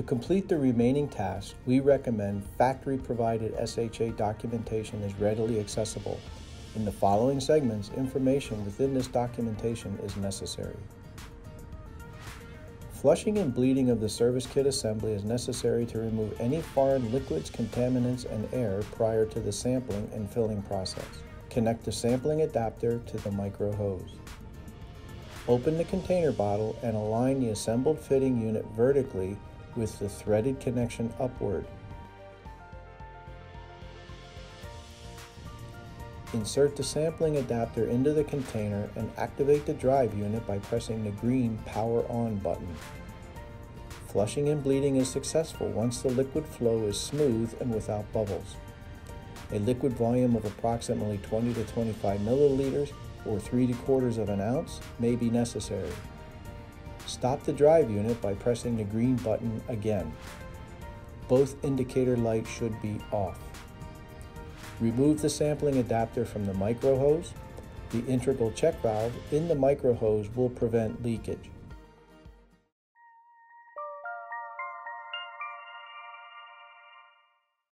To complete the remaining tasks, we recommend factory-provided SHA documentation is readily accessible. In the following segments, information within this documentation is necessary. Flushing and bleeding of the service kit assembly is necessary to remove any foreign liquids, contaminants, and air prior to the sampling and filling process. Connect the sampling adapter to the micro hose. Open the container bottle and align the assembled fitting unit vertically with the threaded connection upward. Insert the sampling adapter into the container and activate the drive unit by pressing the green Power On button. Flushing and bleeding is successful once the liquid flow is smooth and without bubbles. A liquid volume of approximately 20 to 25 milliliters or 3/4 of an ounce may be necessary. Stop the drive unit by pressing the green button again. Both indicator lights should be off. Remove the sampling adapter from the micro hose. The integral check valve in the micro hose will prevent leakage.